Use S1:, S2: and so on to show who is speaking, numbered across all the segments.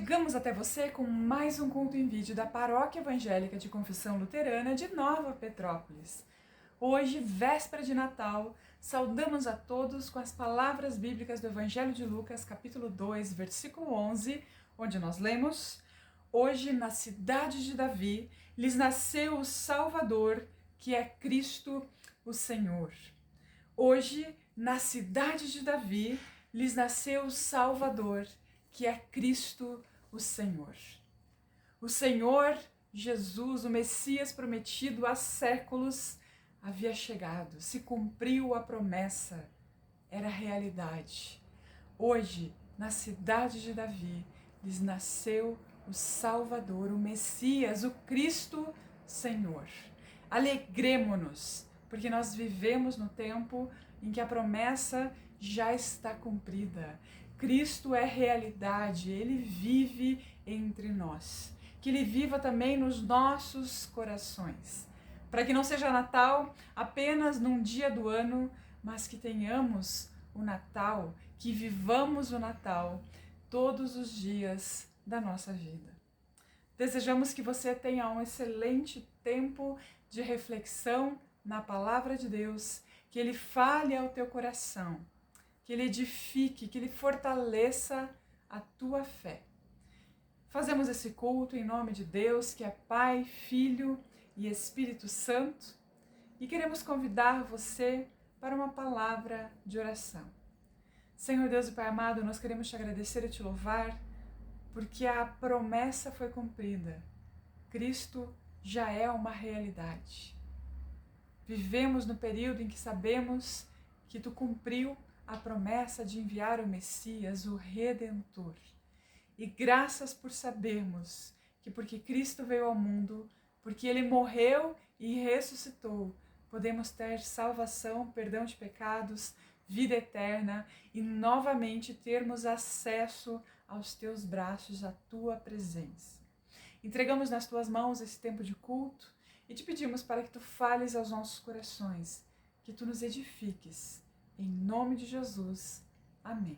S1: Chegamos até você com mais um culto em vídeo da Paróquia Evangélica de Confissão Luterana de Nova Petrópolis. Hoje, véspera de Natal, saudamos a todos com as palavras bíblicas do Evangelho de Lucas, capítulo 2, versículo 11, onde nós lemos: Hoje, na cidade de Davi, lhes nasceu o Salvador, que é Cristo o Senhor. Hoje, na cidade de Davi, lhes nasceu o Salvador, que é Cristo o Senhor. O Senhor Jesus, o Messias prometido há séculos, havia chegado, se cumpriu a promessa, era realidade. Hoje, na cidade de Davi, lhes nasceu o Salvador, o Messias, o Cristo Senhor. Alegremo-nos, porque nós vivemos no tempo em que a promessa já está cumprida. Cristo é realidade, Ele vive entre nós. Que Ele viva também nos nossos corações. Para que não seja Natal apenas num dia do ano, mas que tenhamos o Natal, que vivamos o Natal todos os dias da nossa vida. Desejamos que você tenha um excelente tempo de reflexão na Palavra de Deus, que Ele fale ao teu coração, que Ele edifique, que Ele fortaleça a tua fé. Fazemos esse culto em nome de Deus, que é Pai, Filho e Espírito Santo, e queremos convidar você para uma palavra de oração. Senhor Deus e Pai amado, nós queremos te agradecer e te louvar, porque a promessa foi cumprida. Cristo já é uma realidade. Vivemos no período em que sabemos que tu cumpriu a promessa de enviar o Messias, o Redentor. E graças por sabermos que porque Cristo veio ao mundo, porque Ele morreu e ressuscitou, podemos ter salvação, perdão de pecados, vida eterna e novamente termos acesso aos teus braços, à tua presença. Entregamos nas tuas mãos esse tempo de culto e te pedimos para que tu fales aos nossos corações, que tu nos edifiques. Em nome de Jesus. Amém.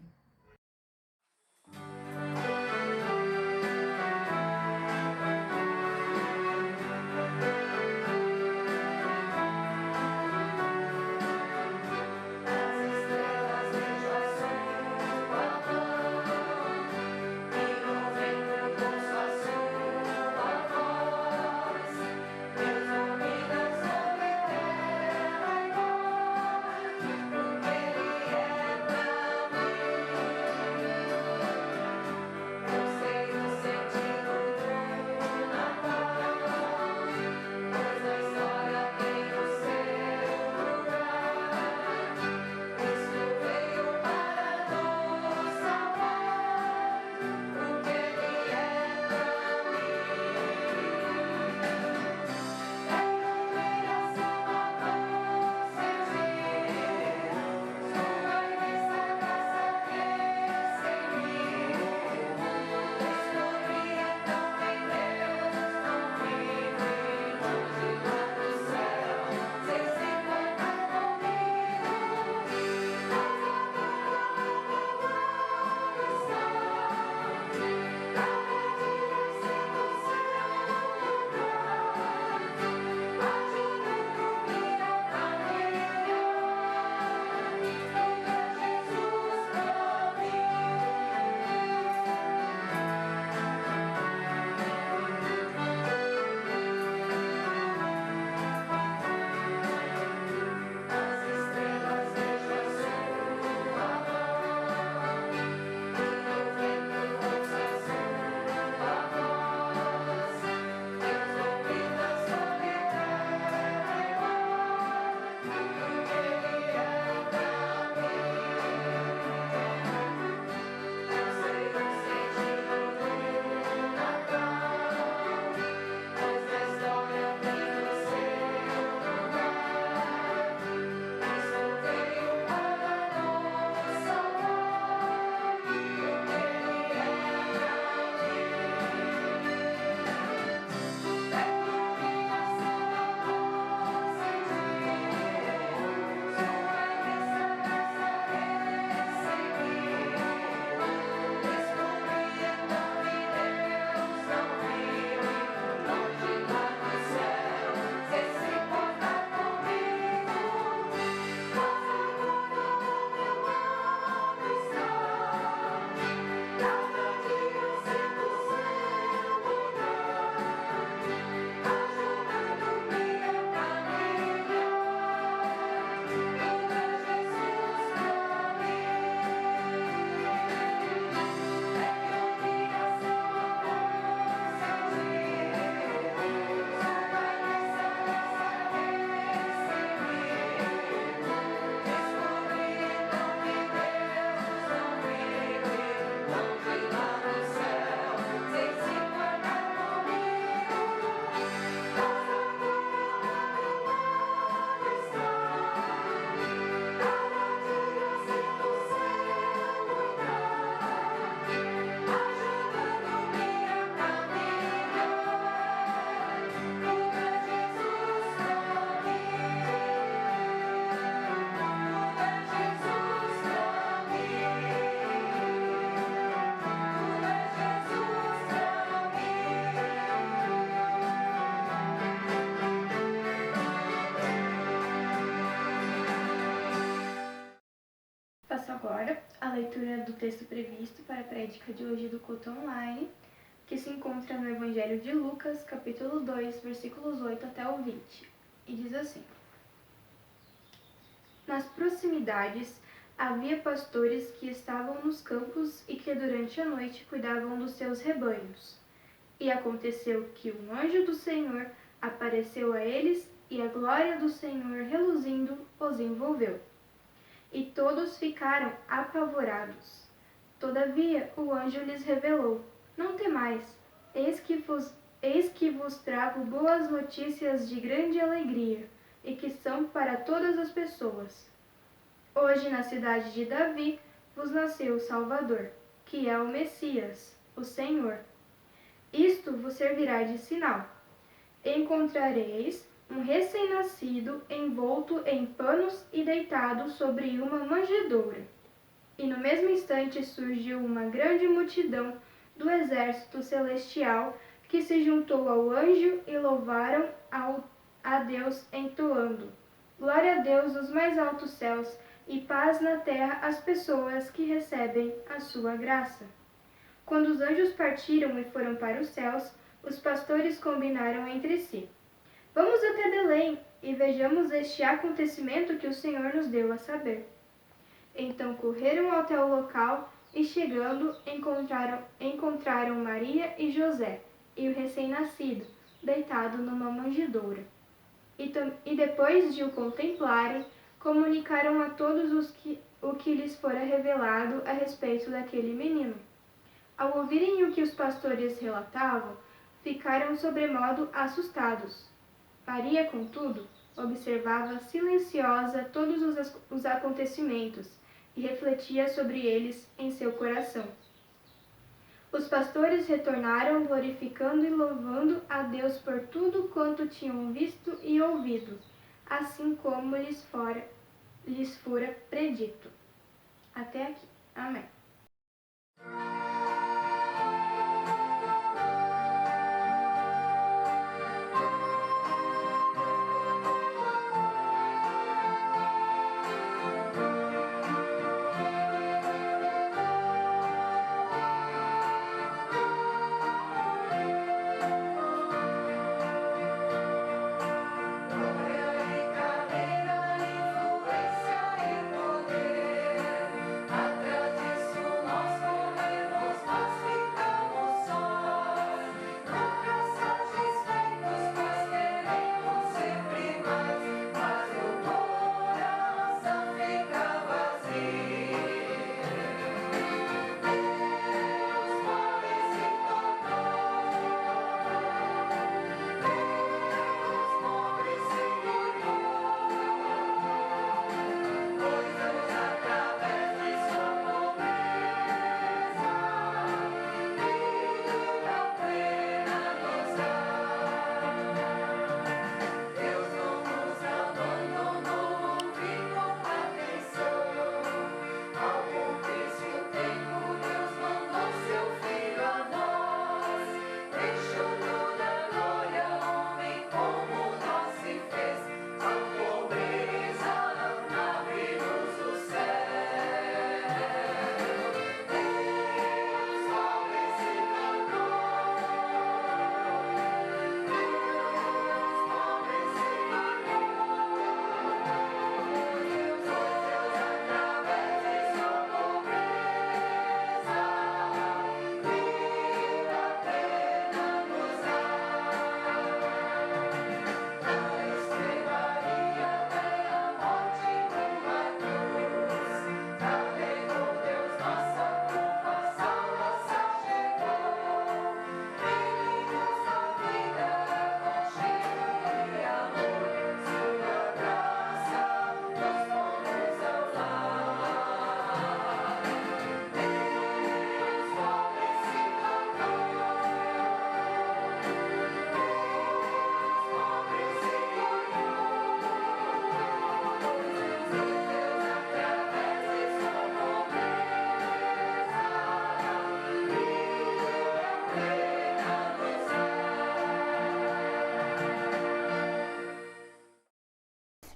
S2: a prédica de hoje do culto online, que se encontra no Evangelho de Lucas, capítulo 2, versículos 8 até o 20. E diz assim: Nas proximidades havia pastores que estavam nos campos e que durante a noite cuidavam dos seus rebanhos. E aconteceu que um anjo do Senhor apareceu a eles, e a glória do Senhor, reluzindo, os envolveu. E todos ficaram apavorados. Todavia o anjo lhes revelou: Não temais, eis que vos trago boas notícias de grande alegria, e que são para todas as pessoas. Hoje na cidade de Davi vos nasceu o Salvador, que é o Messias, o Senhor. Isto vos servirá de sinal. Encontrareis um recém-nascido envolto em panos e deitado sobre uma manjedoura. E no mesmo instante surgiu uma grande multidão do exército celestial que se juntou ao anjo e louvaram a Deus entoando: Glória a Deus nos mais altos céus e paz na terra às pessoas que recebem a sua graça. Quando os anjos partiram e foram para os céus, os pastores combinaram entre si: Vamos até Belém e vejamos este acontecimento que o Senhor nos deu a saber. Então correram até o local e, chegando, encontraram Maria e José e o recém-nascido, deitado numa manjedoura. E depois de o contemplarem, comunicaram a todos o que lhes fora revelado a respeito daquele menino. Ao ouvirem o que os pastores relatavam, ficaram sobremodo assustados. Maria, contudo, observava silenciosa todos os acontecimentos e refletia sobre eles em seu coração. Os pastores retornaram glorificando e louvando a Deus por tudo quanto tinham visto e ouvido, assim como lhes fora predito. Até aqui. Amém.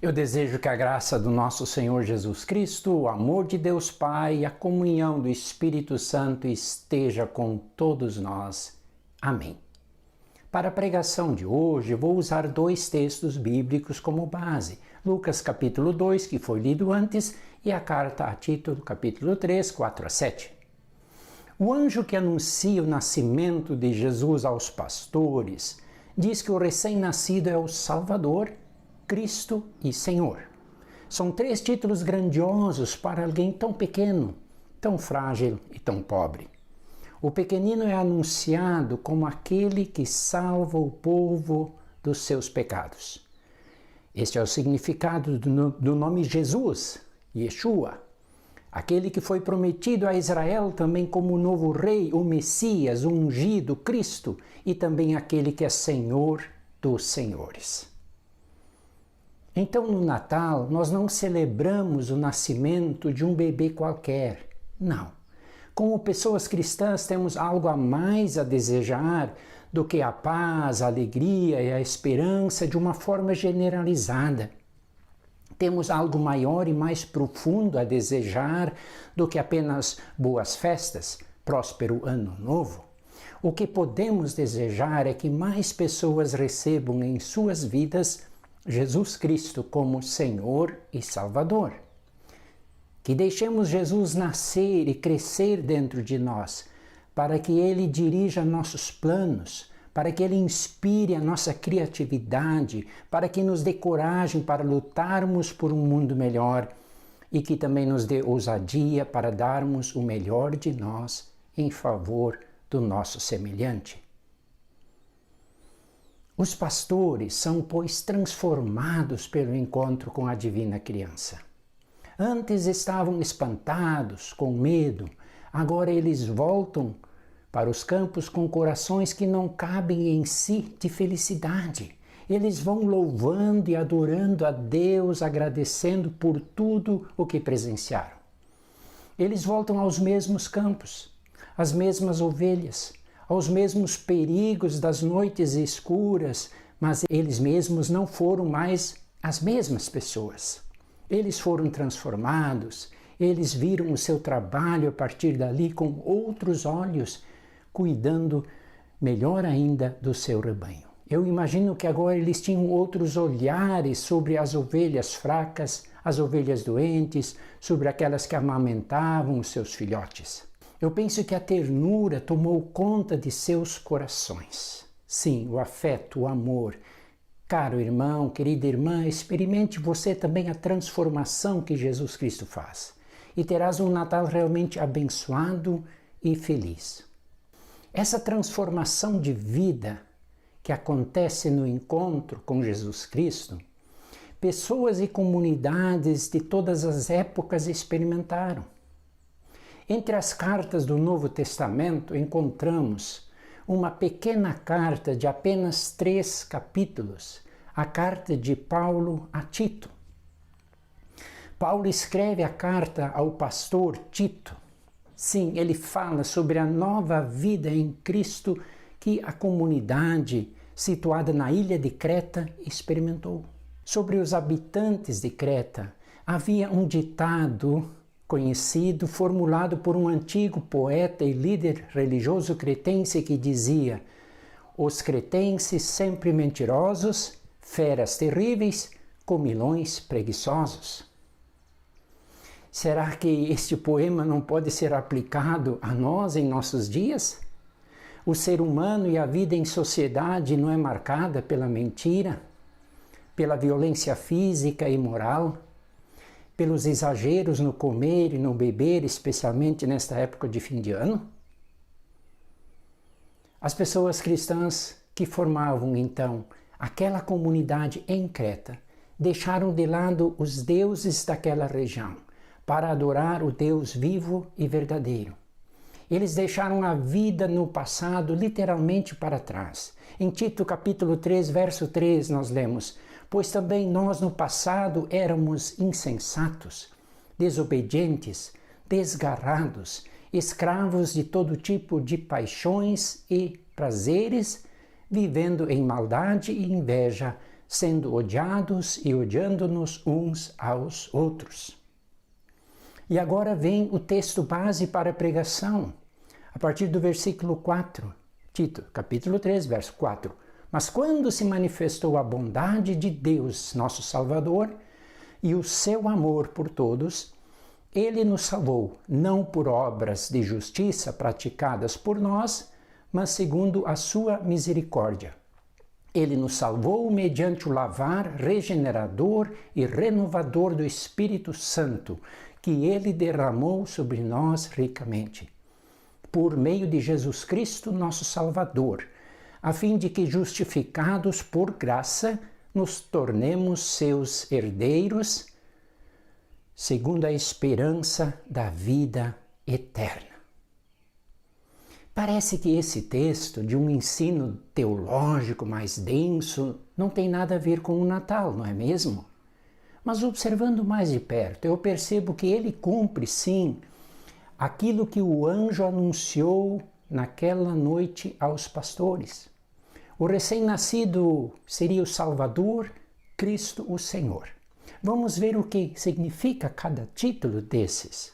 S3: Eu desejo que a graça do nosso Senhor Jesus Cristo, o amor de Deus Pai e a comunhão do Espírito Santo esteja com todos nós. Amém. Para a pregação de hoje, vou usar 2 textos bíblicos como base. Lucas capítulo 2, que foi lido antes, e a carta a Tito, capítulo 3, 4 a 7. O anjo que anuncia o nascimento de Jesus aos pastores diz que o recém-nascido é o Salvador, Cristo e Senhor. São 3 títulos grandiosos para alguém tão pequeno, tão frágil e tão pobre. O pequenino é anunciado como aquele que salva o povo dos seus pecados. Este é o significado do nome Jesus, Yeshua, aquele que foi prometido a Israel também como o novo rei, o Messias, o ungido, Cristo, e também aquele que é Senhor dos senhores. Então, no Natal, nós não celebramos o nascimento de um bebê qualquer. Não. Como pessoas cristãs, temos algo a mais a desejar do que a paz, a alegria e a esperança de uma forma generalizada. Temos algo maior e mais profundo a desejar do que apenas boas festas, próspero ano novo. O que podemos desejar é que mais pessoas recebam em suas vidas Jesus Cristo como Senhor e Salvador. Que deixemos Jesus nascer e crescer dentro de nós, para que Ele dirija nossos planos, para que Ele inspire a nossa criatividade, para que nos dê coragem para lutarmos por um mundo melhor e que também nos dê ousadia para darmos o melhor de nós em favor do nosso semelhante. Os pastores são, pois, transformados pelo encontro com a divina criança. Antes estavam espantados, com medo, agora eles voltam para os campos com corações que não cabem em si de felicidade. Eles vão louvando e adorando a Deus, agradecendo por tudo o que presenciaram. Eles voltam aos mesmos campos, às mesmas ovelhas, aos mesmos perigos das noites escuras, mas eles mesmos não foram mais as mesmas pessoas. Eles foram transformados, eles viram o seu trabalho a partir dali com outros olhos, cuidando melhor ainda do seu rebanho. Eu imagino que agora eles tinham outros olhares sobre as ovelhas fracas, as ovelhas doentes, sobre aquelas que amamentavam os seus filhotes. Eu penso que a ternura tomou conta de seus corações. Sim, o afeto, o amor. Caro irmão, querida irmã, experimente você também a transformação que Jesus Cristo faz. E terás um Natal realmente abençoado e feliz. Essa transformação de vida que acontece no encontro com Jesus Cristo, pessoas e comunidades de todas as épocas experimentaram. Entre as cartas do Novo Testamento encontramos uma pequena carta de apenas 3 capítulos, a carta de Paulo a Tito. Paulo escreve a carta ao pastor Tito. Sim, ele fala sobre a nova vida em Cristo que a comunidade situada na ilha de Creta experimentou. Sobre os habitantes de Creta, havia um ditado conhecido, formulado por um antigo poeta e líder religioso cretense que dizia: os cretenses sempre mentirosos, feras terríveis, comilões preguiçosos. Será que este poema não pode ser aplicado a nós em nossos dias? O ser humano e a vida em sociedade não é marcada pela mentira, pela violência física e moral, pelos exageros no comer e no beber, especialmente nesta época de fim de ano? As pessoas cristãs que formavam então aquela comunidade em Creta deixaram de lado os deuses daquela região para adorar o Deus vivo e verdadeiro. Eles deixaram a vida no passado literalmente para trás. Em Tito capítulo 3, verso 3 nós lemos: pois também nós no passado éramos insensatos, desobedientes, desgarrados, escravos de todo tipo de paixões e prazeres, vivendo em maldade e inveja, sendo odiados e odiando-nos uns aos outros. E agora vem o texto base para a pregação, a partir do versículo 4, Tito, capítulo 3, verso 4. Mas quando se manifestou a bondade de Deus, nosso Salvador, e o seu amor por todos, ele nos salvou, não por obras de justiça praticadas por nós, mas segundo a sua misericórdia. Ele nos salvou mediante o lavar regenerador e renovador do Espírito Santo, que ele derramou sobre nós ricamente, por meio de Jesus Cristo, nosso Salvador, a fim de que, justificados por graça, nos tornemos seus herdeiros, segundo a esperança da vida eterna. Parece que esse texto, de um ensino teológico mais denso, não tem nada a ver com o Natal, não é mesmo? Mas observando mais de perto, eu percebo que ele cumpre, sim, aquilo que o anjo anunciou naquela noite aos pastores. O recém-nascido seria o Salvador, Cristo o Senhor. Vamos ver o que significa cada título desses.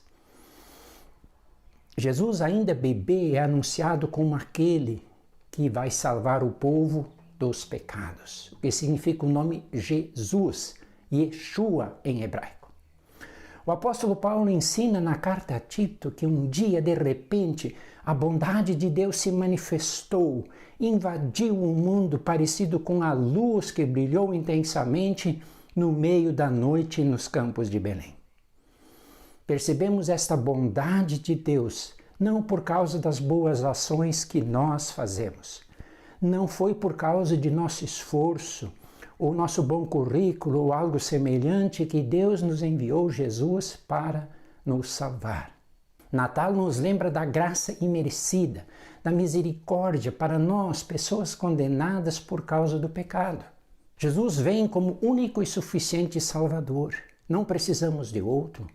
S3: Jesus, ainda bebê, é anunciado como aquele que vai salvar o povo dos pecados, o que significa o nome Jesus, Yeshua em hebraico. O apóstolo Paulo ensina na carta a Tito que um dia, de repente, a bondade de Deus se manifestou, invadiu um mundo parecido com a luz que brilhou intensamente no meio da noite nos campos de Belém. Percebemos esta bondade de Deus não por causa das boas ações que nós fazemos. Não foi por causa de nosso esforço, ou nosso bom currículo, ou algo semelhante que Deus nos enviou Jesus para nos salvar. Natal nos lembra da graça imerecida, da misericórdia para nós, pessoas condenadas por causa do pecado. Jesus vem como único e suficiente Salvador. Não precisamos de outro.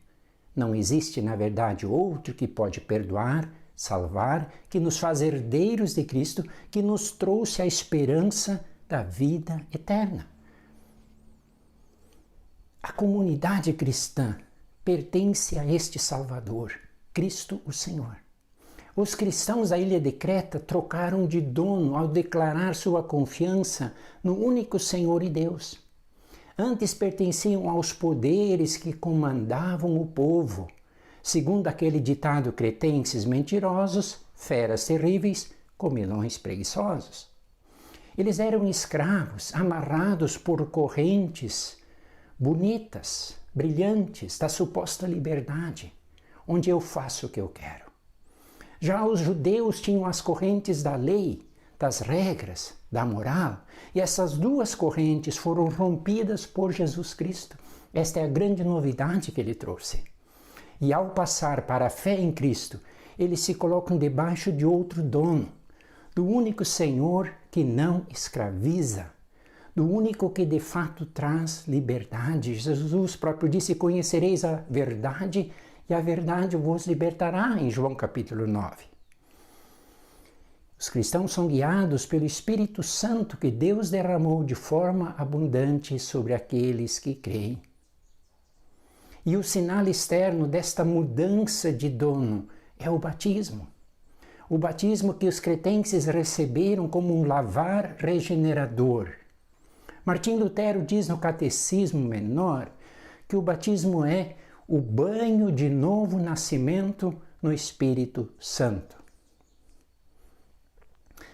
S3: Não existe, na verdade, outro que pode perdoar, salvar, que nos faz herdeiros de Cristo, que nos trouxe a esperança da vida eterna. A comunidade cristã pertence a este Salvador, Cristo o Senhor. Os cristãos da ilha de Creta trocaram de dono ao declarar sua confiança no único Senhor e Deus. Antes pertenciam aos poderes que comandavam o povo, segundo aquele ditado cretenses mentirosos, feras terríveis, comilões preguiçosos. Eles eram escravos, amarrados por correntes bonitas, brilhantes, da suposta liberdade, onde eu faço o que eu quero. Já os judeus tinham as correntes da lei, das regras, da moral, e essas duas correntes foram rompidas por Jesus Cristo. Esta é a grande novidade que ele trouxe. E ao passar para a fé em Cristo, eles se colocam debaixo de outro dono, do único Senhor que não escraviza, do único que de fato traz liberdade. Jesus próprio disse: conhecereis a verdade e a verdade vos libertará, em João capítulo 9. Os cristãos são guiados pelo Espírito Santo que Deus derramou de forma abundante sobre aqueles que creem. E o sinal externo desta mudança de dono é o batismo. O batismo que os cretenses receberam como um lavar regenerador. Martim Lutero diz no Catecismo Menor que o batismo é o banho de novo nascimento no Espírito Santo.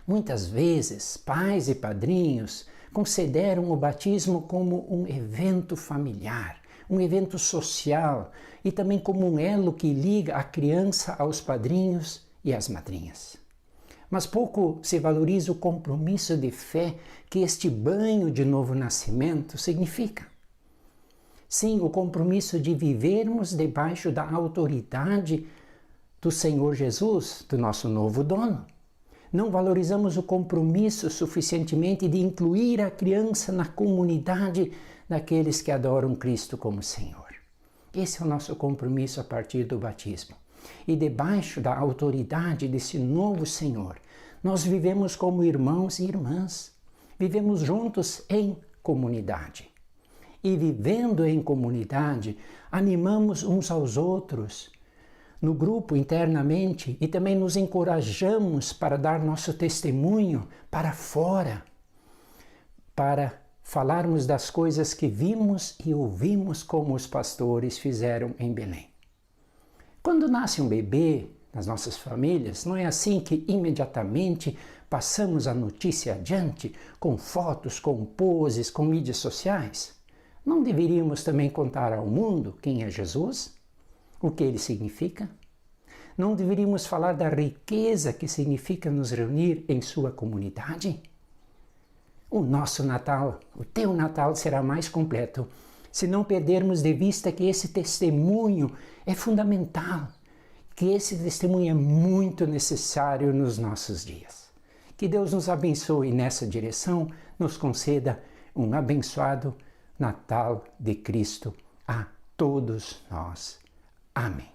S3: Muitas vezes, pais e padrinhos consideram o batismo como um evento familiar, um evento social e também como um elo que liga a criança aos padrinhos e às madrinhas. Mas pouco se valoriza o compromisso de fé que este banho de novo nascimento significa. Sim, o compromisso de vivermos debaixo da autoridade do Senhor Jesus, do nosso novo dono. Não valorizamos o compromisso suficientemente de incluir a criança na comunidade daqueles que adoram Cristo como Senhor. Esse é o nosso compromisso a partir do batismo. E debaixo da autoridade desse novo Senhor, nós vivemos como irmãos e irmãs. Vivemos juntos em comunidade. E vivendo em comunidade, animamos uns aos outros, no grupo internamente, e também nos encorajamos para dar nosso testemunho para fora, para falarmos das coisas que vimos e ouvimos como os pastores fizeram em Belém. Quando nasce um bebê nas nossas famílias, não é assim que imediatamente passamos a notícia adiante com fotos, com poses, com mídias sociais? Não deveríamos também contar ao mundo quem é Jesus? O que ele significa? Não deveríamos falar da riqueza que significa nos reunir em sua comunidade? O nosso Natal, o teu Natal será mais completo se não perdermos de vista que esse testemunho é fundamental, que esse testemunho é muito necessário nos nossos dias. Que Deus nos abençoe nessa direção, nos conceda um abençoado Natal de Cristo a todos nós. Amém.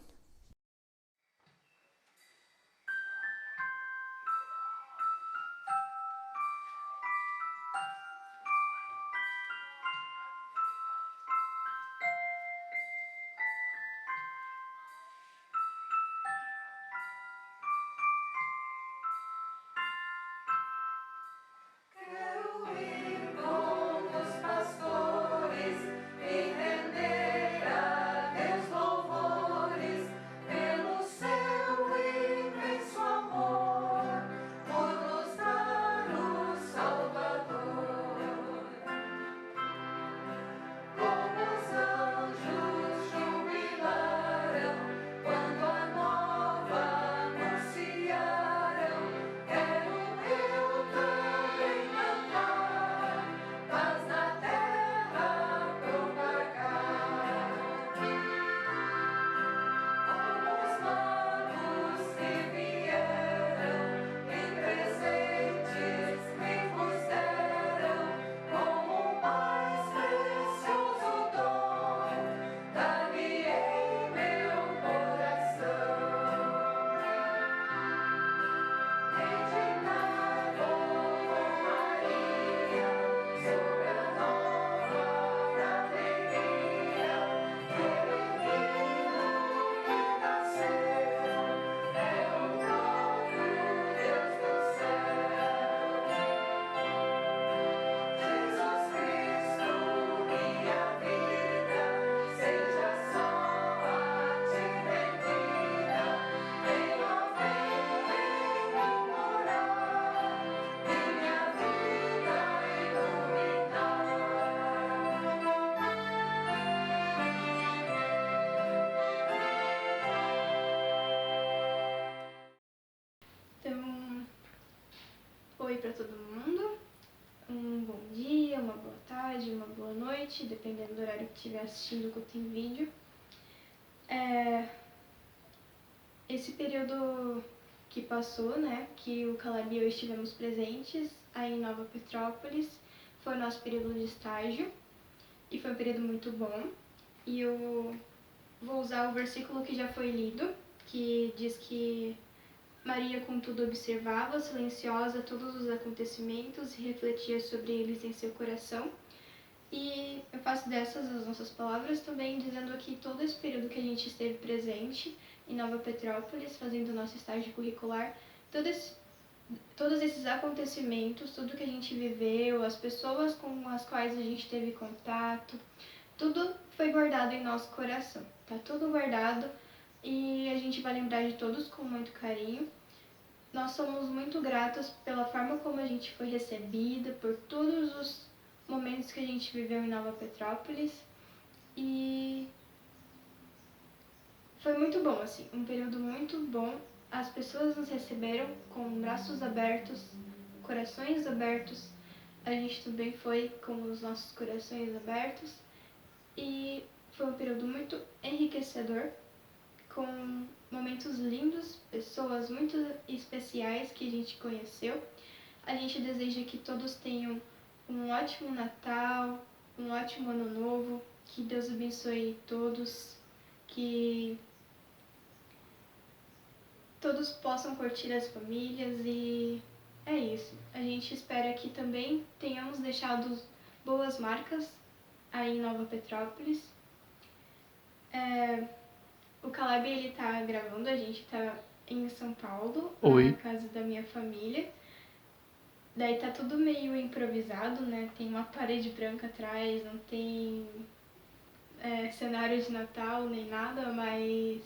S2: Oi para todo mundo, um bom dia, uma boa tarde, uma boa noite, dependendo do horário que estiver assistindo o Culto em Vídeo. Esse período que passou, né, que o Caleb e eu estivemos presentes aí em Nova Petrópolis, foi o nosso período de estágio e foi um período muito bom. E eu vou usar o versículo que já foi lido, que diz que Maria, contudo, observava, silenciosa, todos os acontecimentos e refletia sobre eles em seu coração. E eu faço dessas as nossas palavras também, dizendo aqui todo esse período que a gente esteve presente em Nova Petrópolis, fazendo o nosso estágio curricular, todos esses acontecimentos, tudo que a gente viveu, as pessoas com as quais a gente teve contato, tudo foi guardado em nosso coração, tá tudo guardado e a gente vai lembrar de todos com muito carinho. Nós somos muito gratos pela forma como a gente foi recebida, por todos os momentos que a gente viveu em Nova Petrópolis e foi muito bom, assim, um período muito bom. As pessoas nos receberam com braços abertos, corações abertos, a gente também foi com os nossos corações abertos e foi um período muito enriquecedor, com momentos lindos, pessoas muito especiais que a gente conheceu. A gente deseja que todos tenham um ótimo Natal, um ótimo Ano Novo, que Deus abençoe todos, que todos possam curtir as famílias e é isso. A gente espera que também tenhamos boas marcas aí em Nova Petrópolis. O Caleb, ele tá gravando, a gente tá em São Paulo, na casa da minha família. Daí tá tudo meio improvisado, né? Tem uma parede branca atrás, não tem cenário de Natal nem nada, mas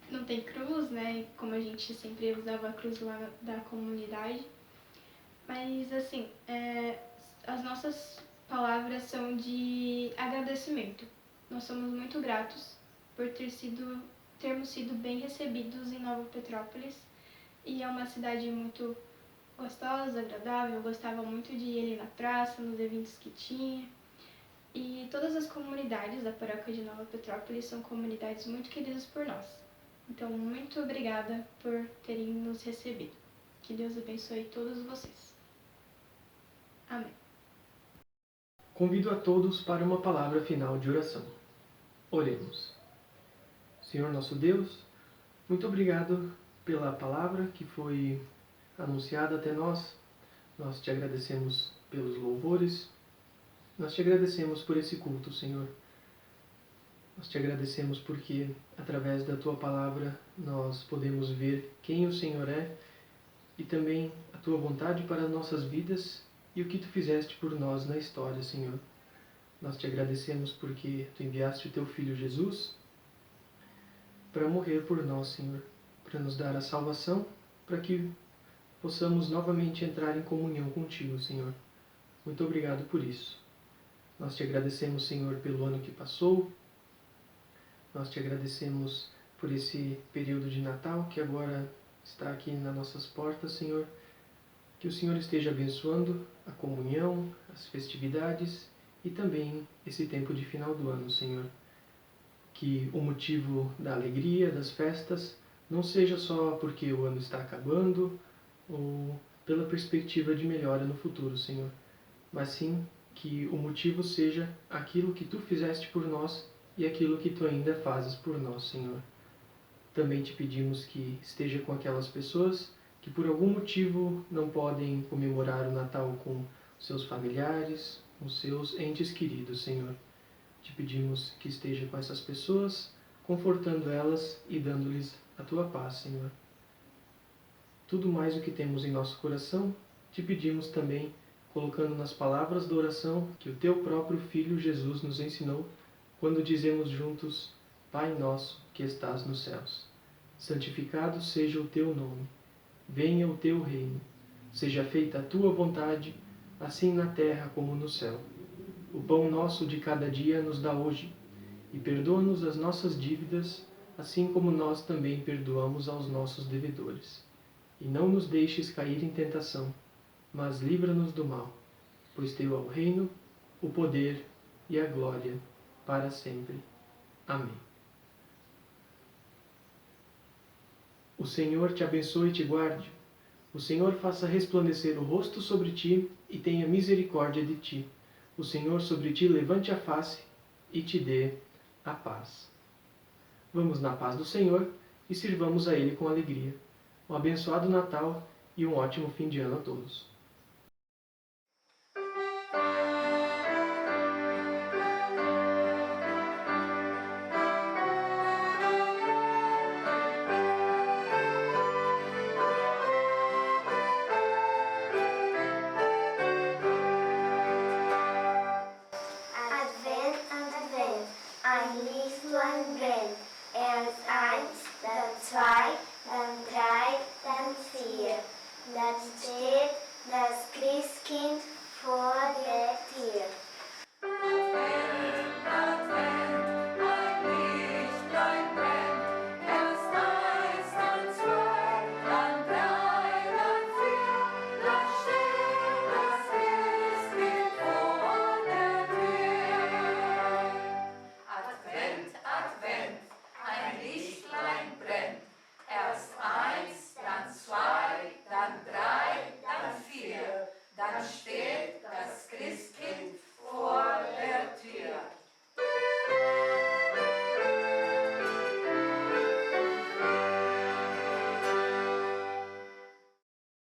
S2: não tem cruz, né? Como a gente sempre usava a cruz lá da comunidade. Mas, assim, as nossas palavras são de agradecimento. Nós somos muito gratos por termos sido bem recebidos em Nova Petrópolis. E é uma cidade muito gostosa, agradável. Eu gostava muito de ir ali na praça, nos eventos que tinha. E todas as comunidades da paróquia de Nova Petrópolis são comunidades muito queridas por nós. Então, muito obrigada por terem nos recebido. Que Deus abençoe todos vocês. Amém.
S4: Convido a todos para uma palavra final de oração. Oremos. Senhor nosso Deus, muito obrigado pela palavra que foi anunciada até nós. Nós te agradecemos pelos louvores. Nós te agradecemos por esse culto, Senhor. Nós te agradecemos porque, através da tua palavra, nós podemos ver quem o Senhor é e também a tua vontade para as nossas vidas e o que tu fizeste por nós na história, Senhor. Nós te agradecemos porque tu enviaste o teu Filho Jesus para morrer por nós, Senhor, para nos dar a salvação, para que possamos novamente entrar em comunhão contigo, Senhor. Muito obrigado por isso. Nós te agradecemos, Senhor, pelo ano que passou. Nós te agradecemos por esse período de Natal que agora está aqui nas nossas portas, Senhor. Que o Senhor esteja abençoando a comunhão, as festividades e também esse tempo de final do ano, Senhor. Que o motivo da alegria, das festas, não seja só porque o ano está acabando ou pela perspectiva de melhora no futuro, Senhor, mas sim que o motivo seja aquilo que tu fizeste por nós e aquilo que tu ainda fazes por nós, Senhor. Também te pedimos que esteja com aquelas pessoas que por algum motivo não podem comemorar o Natal com seus familiares, com seus entes queridos, Senhor. Te pedimos que esteja com essas pessoas, confortando elas e dando-lhes a tua paz, Senhor. Tudo mais o que temos em nosso coração, te pedimos também, colocando nas palavras da oração que o teu próprio Filho Jesus nos ensinou, quando dizemos juntos: Pai nosso que estás nos céus, santificado seja o teu nome. Venha o teu reino. Seja feita a tua vontade, assim na terra como no céu. O pão nosso de cada dia nos dá hoje, e perdoa-nos as nossas dívidas, assim como nós também perdoamos aos nossos devedores. E não nos deixes cair em tentação, mas livra-nos do mal, pois teu é o reino, o poder e a glória, para sempre. Amém. O Senhor te abençoe e te guarde. O Senhor faça resplandecer o rosto sobre ti e tenha misericórdia de ti. O Senhor sobre ti levante a face e te dê a paz. Vamos na paz do Senhor e sirvamos a Ele com alegria. Um abençoado Natal e um ótimo fim de ano a todos.
S5: Advent und Advent, ein Lichtlein brennt. Erst eins, dann zwei, dann drei, dann vier. Dann steht das Christkind